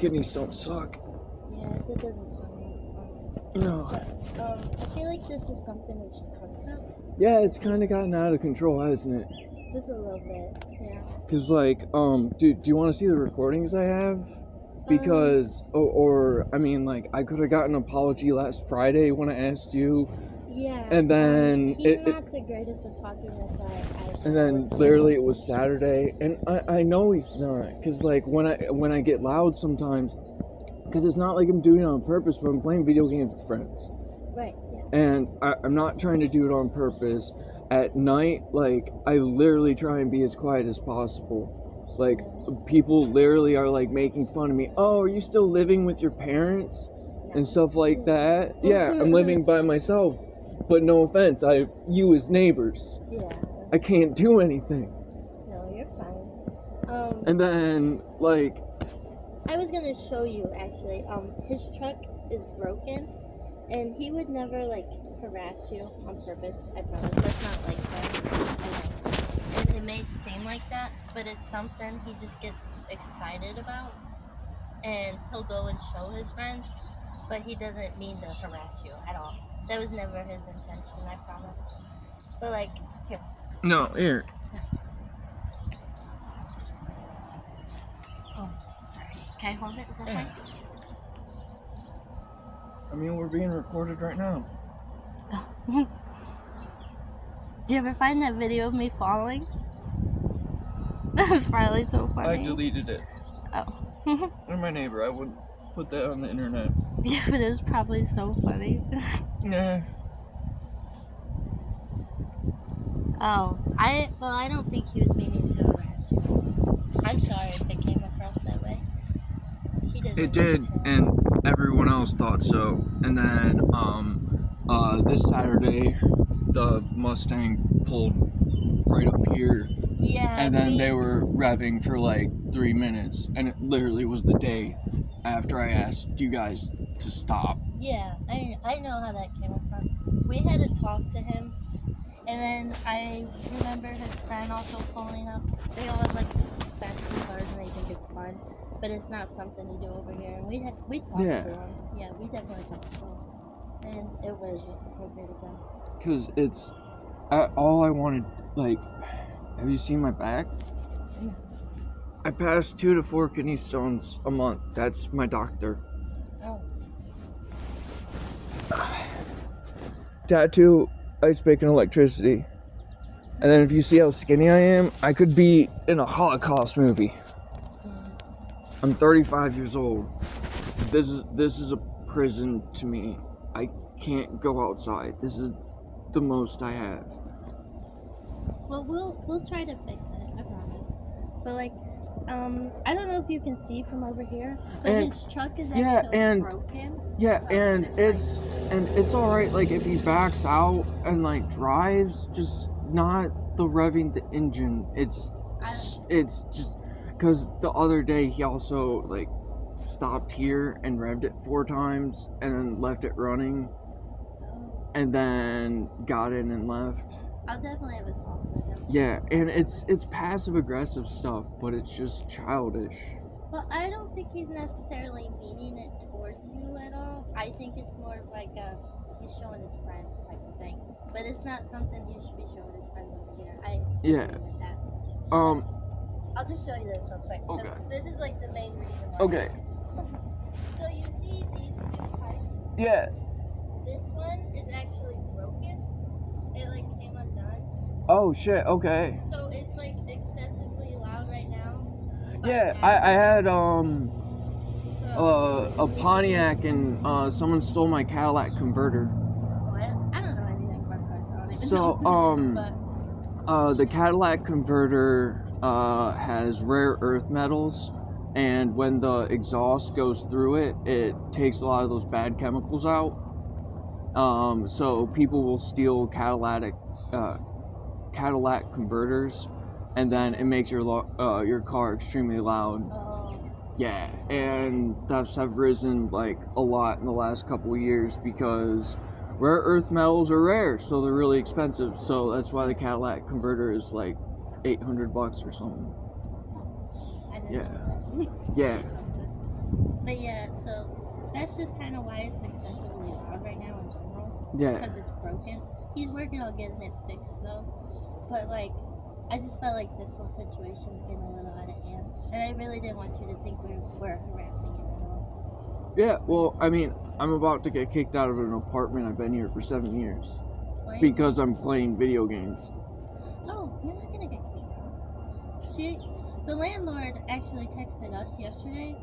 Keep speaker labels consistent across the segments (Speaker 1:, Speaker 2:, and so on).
Speaker 1: kidneys don't suck.
Speaker 2: Yeah, that doesn't sound like fun.
Speaker 1: No.
Speaker 2: But, I feel like this is something we should talk about.
Speaker 1: Yeah, it's kind of gotten out of control, hasn't it?
Speaker 2: Just a little bit, yeah.
Speaker 1: Cause like, do you want to see the recordings I have? Because, I mean, like, I could have gotten an apology last Friday when I asked you.
Speaker 2: Yeah.
Speaker 1: And then
Speaker 2: he's not the greatest with talking, that's why
Speaker 1: and then literally it was Saturday, and I know he's not, cause like when I get loud sometimes, cause it's not like I'm doing it on purpose, but I'm playing video games with friends.
Speaker 2: Right. Yeah.
Speaker 1: And I'm not trying to do it on purpose. At night, like, I literally try and be as quiet as possible. Like, people literally are, like, making fun of me. Oh, are you still living with your parents? And stuff like that. Yeah, I'm living by myself. But no offense, I have you as neighbors.
Speaker 2: Yeah.
Speaker 1: I can't do anything.
Speaker 2: No, you're fine.
Speaker 1: And then, like...
Speaker 2: I was gonna show you, actually. His truck is broken. And he would never, like, harass you on purpose. I promise. That's not like that. And it may seem like that, but it's something he just gets excited about. And he'll go and show his friends, but he doesn't mean to harass you at all. That was never his intention, I promise. But, like, here.
Speaker 1: No, here.
Speaker 2: Oh, sorry. Can I hold it? Is that fine?
Speaker 1: I mean, we're being recorded right now.
Speaker 2: Oh. Do you ever find that video of me falling? That was probably so funny.
Speaker 1: I deleted it.
Speaker 2: Oh.
Speaker 1: I'm my neighbor. I wouldn't put that on the internet.
Speaker 2: Yeah, but it was probably so funny.
Speaker 1: Nah.
Speaker 2: Oh, I don't think he was meaning to harass you. I'm sorry if it came across that way. He doesn't.
Speaker 1: It did, and everyone else thought so. And then, this Saturday, the Mustang pulled right up here.
Speaker 2: Yeah.
Speaker 1: And then they were revving for like 3 minutes, and it literally was the day after I asked you guys to stop.
Speaker 2: Yeah, I know how that came from. We had to talk to him, and then I remember his friend also pulling up. They all have like fast cars and they think it's fun, but it's not something to do over here. And we talked to him. Yeah, we definitely talked to him, and it was appropriate again.
Speaker 1: Because it's all I wanted. Like, have you seen my back?
Speaker 2: No.
Speaker 1: I pass 2 to 4 kidney stones a month. That's my doctor.
Speaker 2: Oh.
Speaker 1: Tattoo, ice making electricity. And then if you see how skinny I am, I could be in a Holocaust movie. I'm 35 years old. This is a prison to me. I can't go outside. This is the most I have.
Speaker 2: Well, we'll try to fix it. I promise. But like, I don't know if you can see from over here, but his truck is actually broken.
Speaker 1: Yeah, and it's all right. Like if he backs out and like drives, just not the revving the engine. It's just because the other day he also like stopped here and revved it 4 times and then left it running, and then got in and left.
Speaker 2: I'll definitely have a talk with him.
Speaker 1: Yeah, and it's passive aggressive stuff, but it's just childish.
Speaker 2: Well, I don't think he's necessarily meaning it towards you at all. I think it's more of like he's showing his friends type of thing. But it's not something he should be showing his friends over here. I agree with that. I'll just show you this real quick.
Speaker 1: Okay.
Speaker 2: So this is like the main reason why.
Speaker 1: Okay.
Speaker 2: So you see these 2 pipes?
Speaker 1: Yeah.
Speaker 2: This one is actually broken. It like came undone.
Speaker 1: Oh shit. Okay.
Speaker 2: So it's like excessively loud right now.
Speaker 1: Yeah, I had a Pontiac and someone stole my Cadillac converter.
Speaker 2: I don't know anything about cars, so I don't even know.
Speaker 1: The Cadillac converter has rare earth metals, and when the exhaust goes through it, it takes a lot of those bad chemicals out. So people will steal Cadillac converters, and then it makes your car extremely loud. Yeah, and thefts have risen like a lot in the last couple of years because rare earth metals are rare, so they're really expensive. So that's why the Cadillac converter is like $800 or something.
Speaker 2: I didn't
Speaker 1: Yeah.
Speaker 2: know that.
Speaker 1: Yeah.
Speaker 2: But yeah, so that's just kind of why it's excessively loud right now in general.
Speaker 1: Yeah.
Speaker 2: Because it's broken. He's working on getting it fixed though. But like, I just felt like this whole situation's getting a little out of hand. And I really didn't want you to think we were harassing you at all.
Speaker 1: Yeah, well, I mean, I'm about to get kicked out of an apartment. I've been here for 7 years.
Speaker 2: Why?
Speaker 1: Because I'm playing video games.
Speaker 2: Oh, you're not gonna get kicked out. The landlord actually texted us yesterday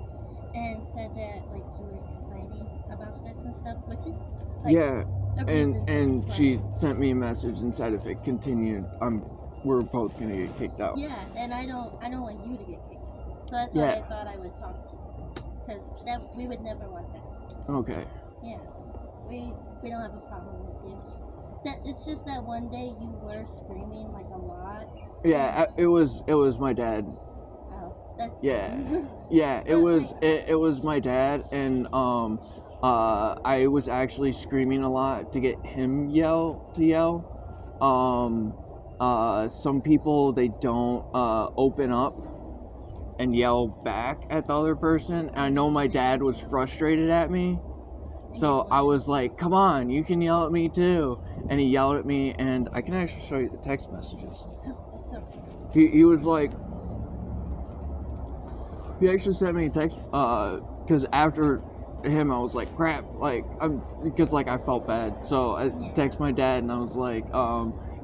Speaker 2: and said that like you were complaining about this and stuff, which is like,
Speaker 1: yeah,
Speaker 2: a reason to
Speaker 1: and
Speaker 2: complain.
Speaker 1: she sent me a message and said if it continued, we're both gonna get kicked out.
Speaker 2: Yeah, and I don't want you to get kicked out. So that's
Speaker 1: Yeah.
Speaker 2: why I thought I would talk to you, because that we would never want that.
Speaker 1: Okay.
Speaker 2: Yeah, we don't have a problem with you. That it's just that one day you were screaming like a lot.
Speaker 1: Yeah, it was my dad.
Speaker 2: Oh, that's
Speaker 1: Yeah.
Speaker 2: fine.
Speaker 1: Yeah, it
Speaker 2: But,
Speaker 1: was
Speaker 2: like-
Speaker 1: it was my dad, and I was actually screaming a lot to get him to yell. Some people, they don't open up and yell back at the other person. And I know my dad was frustrated at me, so I was like, "Come on, you can yell at me too." And he yelled at me, and I can actually show you the text messages.
Speaker 2: It's okay.
Speaker 1: He was like, he actually sent me a text, because after him I was like, crap, like, because like I felt bad, so I text my dad and I was like,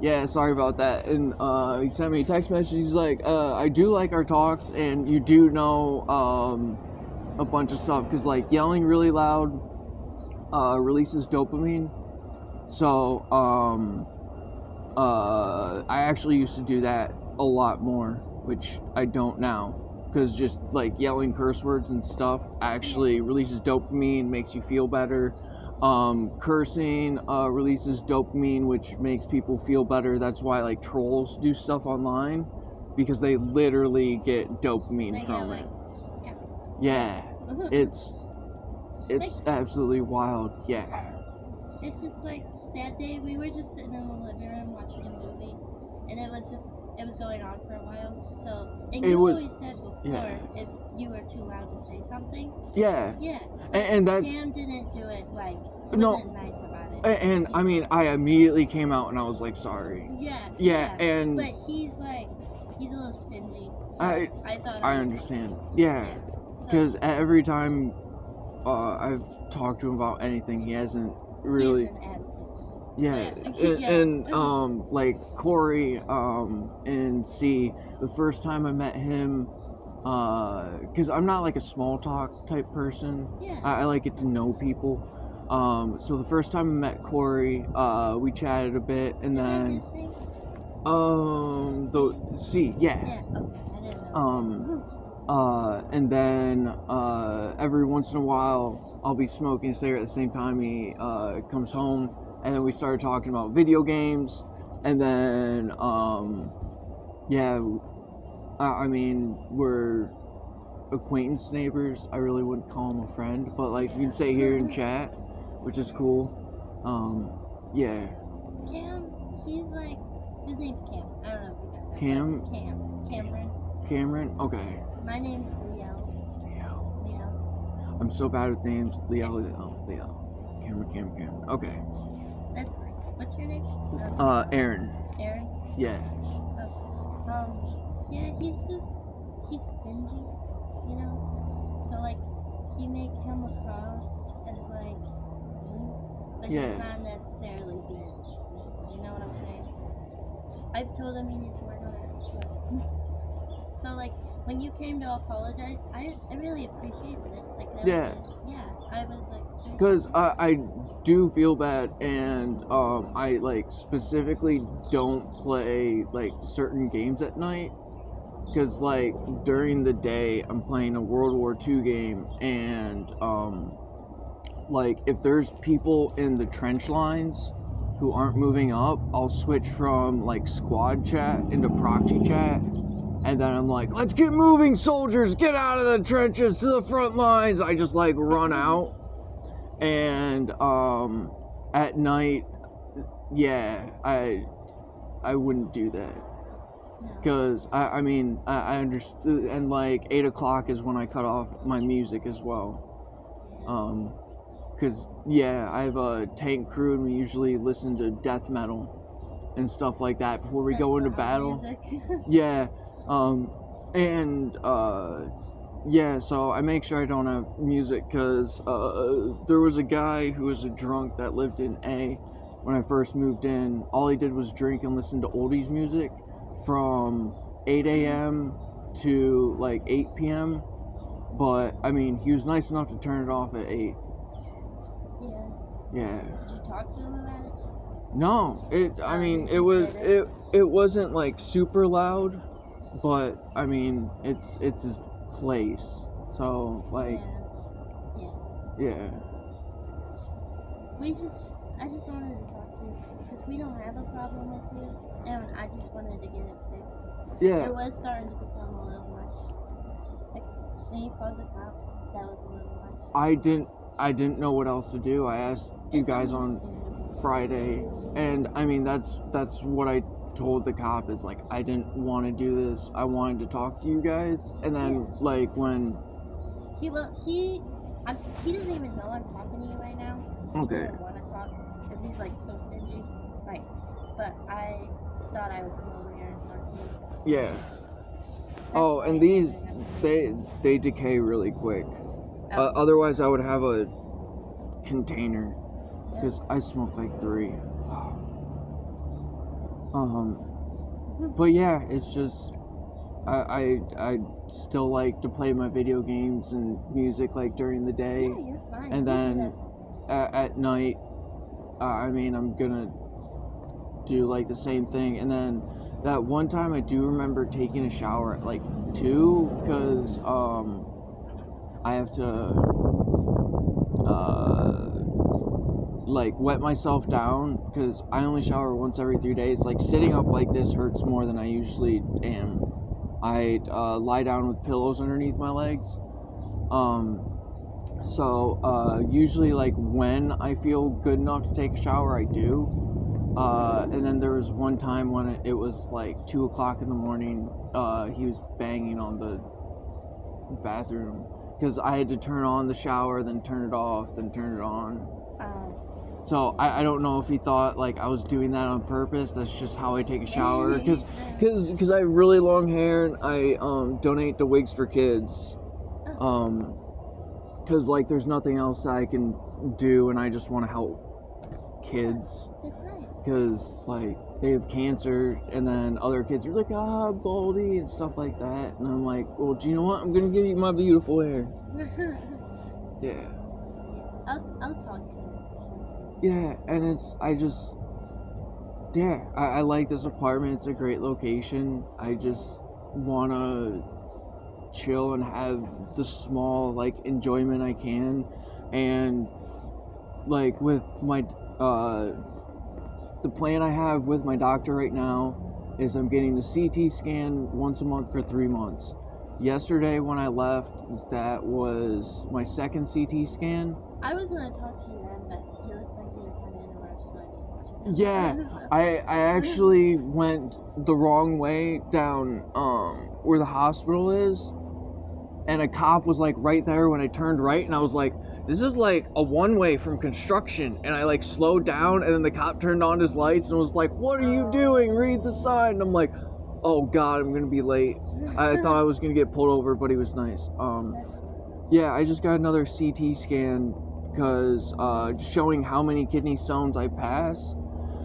Speaker 1: yeah, sorry about that. And he sent me a text message. He's like, I do like our talks, and you do know a bunch of stuff, because like yelling really loud releases dopamine. So I actually used to do that a lot more, which I don't now, because just like yelling curse words and stuff actually releases dopamine, makes you feel better. Cursing releases dopamine, which makes people feel better. That's why like trolls do stuff online, because they literally get dopamine from it. Yeah, it's absolutely wild. Yeah.
Speaker 2: It's just like that day we were just sitting in the living room watching a movie, and it was going on for a while. So, and you always said before if you were too loud to say something.
Speaker 1: Yeah.
Speaker 2: Yeah.
Speaker 1: And that's
Speaker 2: Cam didn't do it like
Speaker 1: no.
Speaker 2: Nice about it.
Speaker 1: And I mean, I immediately came out and I was like, sorry.
Speaker 2: Yeah.
Speaker 1: Yeah. And
Speaker 2: but he's a little stingy. So
Speaker 1: I
Speaker 2: thought
Speaker 1: I understand. Yeah. Because every time I've talked to him about anything, he hasn't really.
Speaker 2: He has an attitude.
Speaker 1: Yeah, and like Corey and C, the first time I met him, because I'm not like a small talk type person.
Speaker 2: Yeah.
Speaker 1: I like get to know people. So the first time I met Corey, we chatted a bit, and then
Speaker 2: his name?
Speaker 1: the C, yeah.
Speaker 2: Yeah. Okay, I didn't know.
Speaker 1: And then every once in a while, I'll be smoking a cigarette at the same time he comes home. And then we started talking about video games, and then, yeah, I mean, we're acquaintance neighbors. I really wouldn't call him a friend, but, like, we can say here and chat, which is cool. Yeah.
Speaker 2: Cam, he's like, his name's Cam. I don't know if you got that.
Speaker 1: Cameron? Cameron? Okay.
Speaker 2: My name's Leo.
Speaker 1: I'm so bad with names. Leo. Cameron. Okay.
Speaker 2: That's fine. What's your name?
Speaker 1: Aaron.
Speaker 2: Aaron?
Speaker 1: Yeah.
Speaker 2: Oh. Yeah, he's stingy, you know? So, like, he may come across as, like, mean, but he's not necessarily being mean. You know what I'm saying? I've told him he needs to work on it. But... So, like, when you came to apologize, I really appreciated it. Like, I was like...
Speaker 1: Because I do feel bad, and I like specifically don't play like certain games at night, because like during the day I'm playing a World War II game, and like if there's people in the trench lines who aren't moving up, I'll switch from like squad chat into proxy chat, and then I'm like, let's get moving, soldiers, get out of the trenches to the front lines. I just like run out. And at night, yeah, I wouldn't do that. Because I mean I understood, and like 8 o'clock is when I cut off my music as well. Because yeah, I have a tank crew and we usually listen to death metal and stuff like that before we go into battle. Yeah, and yeah, so I make sure I don't have music because there was a guy who was a drunk that lived in A when I first moved in. All he did was drink and listen to oldies music from 8 a.m. to like 8 p.m. But I mean, he was nice enough to turn it off at 8. Yeah.
Speaker 2: Did you talk to him about it?
Speaker 1: No, I mean, it wasn't like super loud, but I mean, it's his place. So like, yeah.
Speaker 2: I just wanted to talk to you because we don't have a problem with you, and I just wanted to get it fixed.
Speaker 1: Yeah.
Speaker 2: It was starting to become a little much. Like when you called the cops, that was a little much.
Speaker 1: I didn't know what else to do. I asked you guys on Friday, and I mean that's what I told the cop is like I didn't want to do this. I wanted to talk to you guys, and then like when
Speaker 2: he doesn't even know I'm talking to you right now.
Speaker 1: Okay.
Speaker 2: He doesn't want to talk because he's like so stingy. Like, but I thought I would come over here and talk to you.
Speaker 1: Yeah. Oh, and these they decay really quick. Otherwise, I would have a container because I smoke like 3. But yeah, it's just I still like to play my video games and music like during the day,
Speaker 2: Yeah, you're fine.
Speaker 1: and then at night, I mean I'm gonna do like the same thing, and then that one time I do remember taking a shower at like 2 because I have to like wet myself down because I only shower once every 3 days. Like sitting up like this hurts more than I usually am. I lie down with pillows underneath my legs. So usually like when I feel good enough to take a shower, I do. And then there was one time when it was like 2 o'clock in the morning. He was banging on the bathroom because I had to turn on the shower, then turn it off, then turn it on. So I don't know if he thought like I was doing that on purpose. That's just how I take a shower because I have really long hair and I donate to Wigs for Kids. Because like there's nothing else that I can do and I just want to help kids.
Speaker 2: That's nice.
Speaker 1: Because like they have cancer and then other kids are like baldy and stuff like that, and I'm like, well, do you know what, I'm gonna give you my beautiful hair. Yeah.
Speaker 2: I'll talk to you.
Speaker 1: Yeah, and I like this apartment. It's a great location. I just wanna chill and have the small like enjoyment I can, and like with my the plan I have with my doctor right now is I'm getting a CT scan once a month for 3 months. Yesterday when I left, that was my second CT scan.
Speaker 2: I was gonna talk to you then, but he looks like you were kind of in a rush, so I just let you go.
Speaker 1: Yeah, I actually went the wrong way down where the hospital is, and a cop was like right there when I turned right, and I was like, this is like a one-way from construction, and I like slowed down, and then the cop turned on his lights and was like, what are you doing? Read the sign. And I'm like, oh god, I'm gonna be late. I thought I was gonna get pulled over, but he was nice. Yeah, I just got another CT scan because showing how many kidney stones I pass.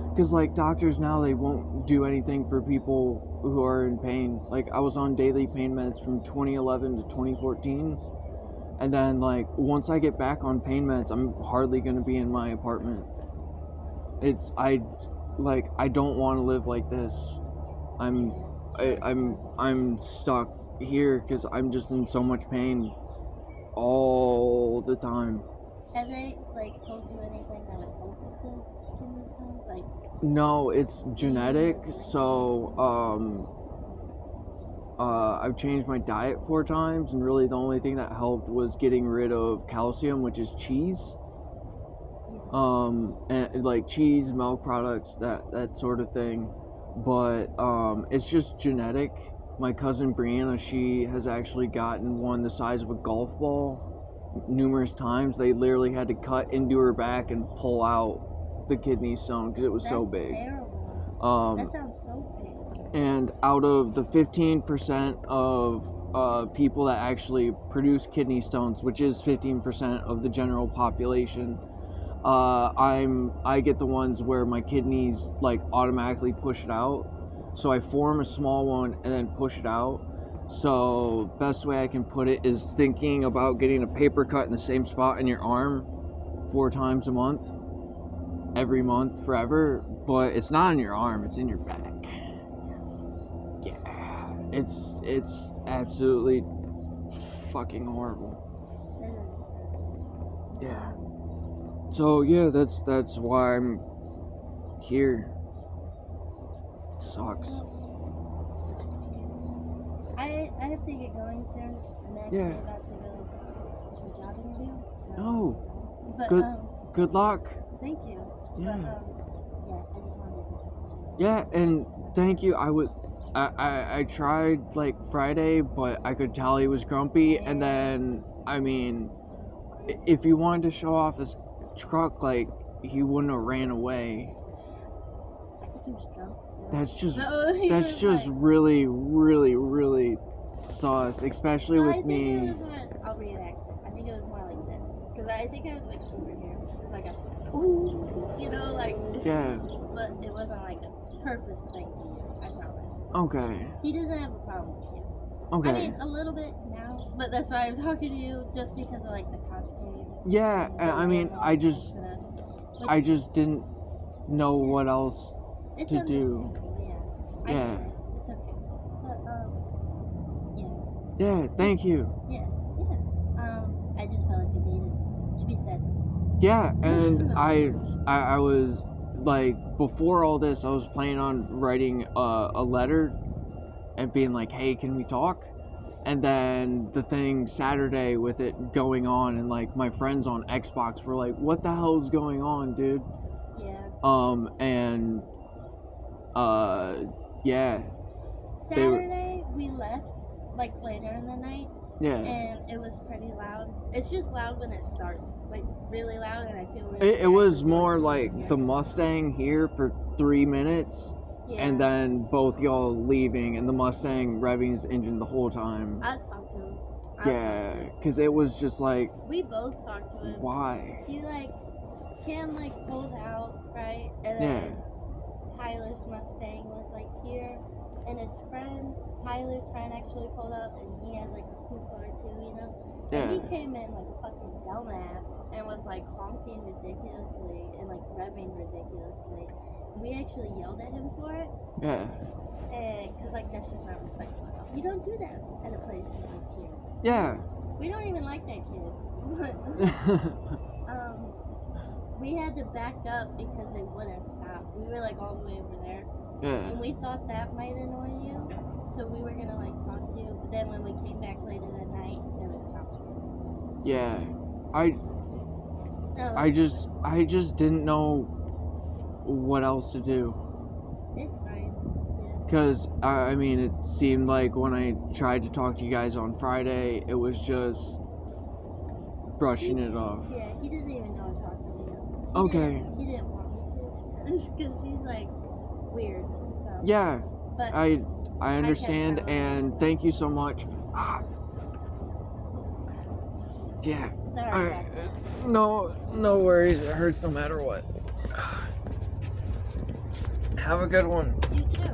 Speaker 1: Because like doctors now, they won't do anything for people who are in pain. Like I was on daily pain meds from 2011 to 2014. And then, like, once I get back on pain meds, I'm hardly going to be in my apartment. I don't want to live like this. I'm stuck here because I'm just in so much pain all the time.
Speaker 2: Have they, like, told you anything that would help with the kidney stones? Like,
Speaker 1: no, it's genetic, so, I've changed my diet 4 times, and really the only thing that helped was getting rid of calcium, which is cheese. And like cheese, milk products, that sort of thing. but it's just genetic. My cousin Brianna, she has actually gotten one the size of a golf ball numerous times. They literally had to cut into her back and pull out the kidney stone because it was so big.
Speaker 2: Terrible. That sounds so big.
Speaker 1: And out of the 15% of people that actually produce kidney stones, which is 15% of the general population, I get the ones where my kidneys like automatically push it out. So I form a small one and then push it out. So best way I can put it is thinking about getting a paper cut in the same spot in your arm 4 times a month, every month forever, but it's not in your arm, it's in your back. Yeah, it's absolutely fucking horrible. Yeah. So yeah, that's why I'm here. It sucks.
Speaker 2: I have to get going soon. I'm actually about to go to a job interview. So,
Speaker 1: Oh,
Speaker 2: but,
Speaker 1: good luck.
Speaker 2: Thank you.
Speaker 1: Yeah.
Speaker 2: But, yeah, I just wanted to.
Speaker 1: Yeah, and thank you. I tried like Friday, but I could tell he was grumpy. And then, I mean, if he wanted to show off his truck, like, he wouldn't have ran away.
Speaker 2: I think he was drunk.
Speaker 1: That's just really, really, really sus, especially with me.
Speaker 2: I'll reenact it. I think it was more like this. Because I think I was like over here. It was like a, ooh, you know, like.
Speaker 1: Yeah.
Speaker 2: But it wasn't like a purpose thing to you, I promise.
Speaker 1: Okay.
Speaker 2: He doesn't have a problem with you.
Speaker 1: Okay.
Speaker 2: I mean, a little bit now, but that's why I was talking to you, just because of like the cops came.
Speaker 1: Yeah, I mean, I just didn't know what else to do.
Speaker 2: Yeah. It's okay. But,
Speaker 1: yeah, thank you.
Speaker 2: Yeah. I just felt like it needed to be said.
Speaker 1: Yeah, and I was, like, before all this, I was planning on writing a letter and being like, hey, can we talk? And then the thing Saturday with it going on, and like my friends on Xbox were like, what the hell is going on, dude?
Speaker 2: Yeah.
Speaker 1: And yeah.
Speaker 2: Saturday we left like later in the night.
Speaker 1: Yeah.
Speaker 2: And it was pretty loud. It's just loud when it starts, like really loud, and I feel really.
Speaker 1: It was more like the Mustang here for 3 minutes. Yeah. And then both y'all leaving and the Mustang revving his engine the whole time.
Speaker 2: I talked to him.
Speaker 1: Yeah, because it was just like...
Speaker 2: We both talked to him.
Speaker 1: Why?
Speaker 2: He like, Cam like pulled out, right? And then Tyler's Mustang was like here. And his friend, Tyler's friend actually pulled up, and he has like a cool car too, you know? Yeah. And he came in like a fucking dumbass and was like honking ridiculously and like revving ridiculously. We actually yelled at him for it. Yeah. And, cause like that's just not respectful at all. You don't do that at a place like here.
Speaker 1: Yeah.
Speaker 2: We don't even like that kid. We had to back up because they wouldn't stop. We were like all the way over there. Yeah. And we thought that might annoy you, so we were gonna like talk to you. But then when we came back later that night, there was cops.
Speaker 1: Yeah. I just didn't know what else to do.
Speaker 2: It's fine.
Speaker 1: Because, I mean, it seemed like when I tried to talk to you guys on Friday, it was just brushing it off.
Speaker 2: Yeah, he doesn't even know I'm talking to you. He didn't want me to, because he's like weird. So.
Speaker 1: Yeah,
Speaker 2: but
Speaker 1: I understand, and thank you so much. Yeah.
Speaker 2: Sorry.
Speaker 1: No worries. It hurts no matter what. Have a good one.
Speaker 2: You too.